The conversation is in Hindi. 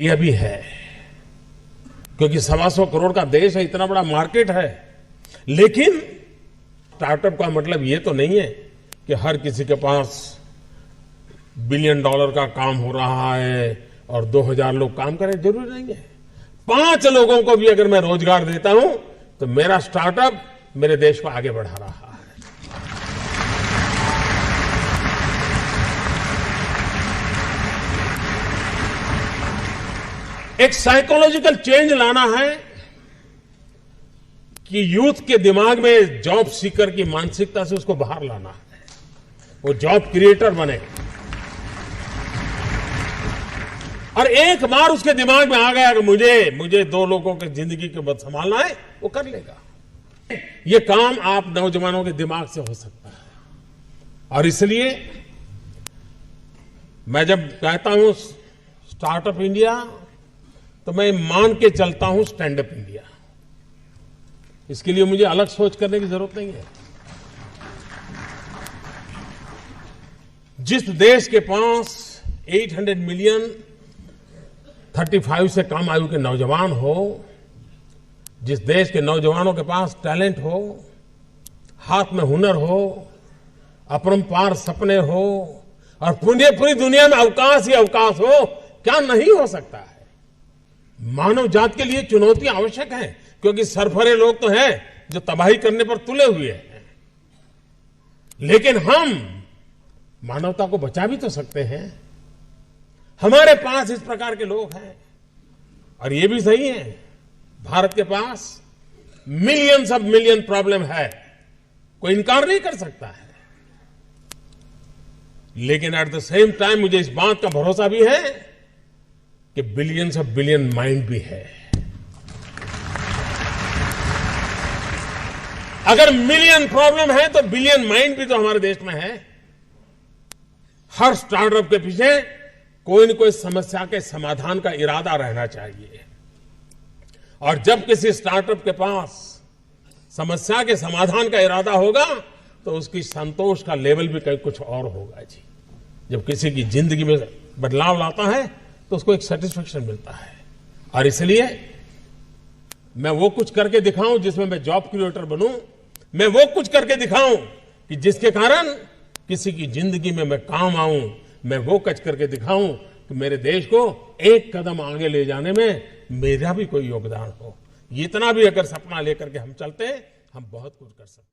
ये भी है, क्योंकि 125 करोड़ का देश है, इतना बड़ा मार्केट है। लेकिन स्टार्टअप का मतलब ये तो नहीं है कि हर किसी के पास $1 बिलियन का काम हो रहा है और 2000 लोग काम करें, जरूरी नहीं है। 5 लोगों को भी अगर मैं रोजगार देता हूं तो मेरा स्टार्टअप मेरे देश को आगे बढ़ा रहा है। एक साइकोलॉजिकल चेंज लाना है कि यूथ के दिमाग में जॉब सीकर की मानसिकता से उसको बाहर लाना है, वो जॉब क्रिएटर बने। और एक बार उसके दिमाग में आ गया कि मुझे 2 लोगों की जिंदगी के बाद संभालना है, वो कर लेगा। ये काम आप नौजवानों के दिमाग से हो सकता है। और इसलिए मैं जब कहता हूं स्टार्टअप इंडिया, तो मैं मान के चलता हूं स्टैंड अप इंडिया। इसके लिए मुझे अलग सोच करने की जरूरत नहीं है। जिस देश के पास 800 मिलियन 35 से कम आयु के नौजवान हो, जिस देश के नौजवानों के पास टैलेंट हो, हाथ में हुनर हो, अपरंपार सपने हो और पूरी दुनिया में अवकाश ही अवकाश हो, क्या नहीं हो सकता है। मानव जात के लिए चुनौतियां आवश्यक हैं, क्योंकि सरफरे लोग तो हैं जो तबाही करने पर तुले हुए हैं। लेकिन हम मानवता को बचा भी तो सकते हैं। हमारे पास इस प्रकार के लोग हैं। और ये भी सही है, भारत के पास मिलियंस ऑफ मिलियन प्रॉब्लम है, कोई इनकार नहीं कर सकता है। लेकिन एट द सेम टाइम मुझे इस बात का भरोसा भी है कि बिलियंस ऑफ बिलियन माइंड भी है। अगर मिलियन प्रॉब्लम है तो बिलियन माइंड भी तो हमारे देश में है। हर स्टार्टअप के पीछे कोई न कोई समस्या के समाधान का इरादा रहना चाहिए। और जब किसी स्टार्टअप के पास समस्या के समाधान का इरादा होगा तो उसकी संतोष का लेवल भी कहीं कुछ और होगा जी। जब किसी की जिंदगी में बदलाव लाता है तो उसको एक सेटिस्फेक्शन मिलता है। और इसलिए मैं वो कुछ करके दिखाऊं जिसमें मैं जॉब क्रिएटर बनूं, मैं वो कुछ करके दिखाऊं कि जिसके कारण किसी की जिंदगी में मैं काम आऊं, मैं वो कुछ करके दिखाऊं कि मेरे देश को एक कदम आगे ले जाने में मेरा भी कोई योगदान हो। इतना भी अगर सपना लेकर के हम चलते हैं, हम बहुत कुछ कर सकते हैं।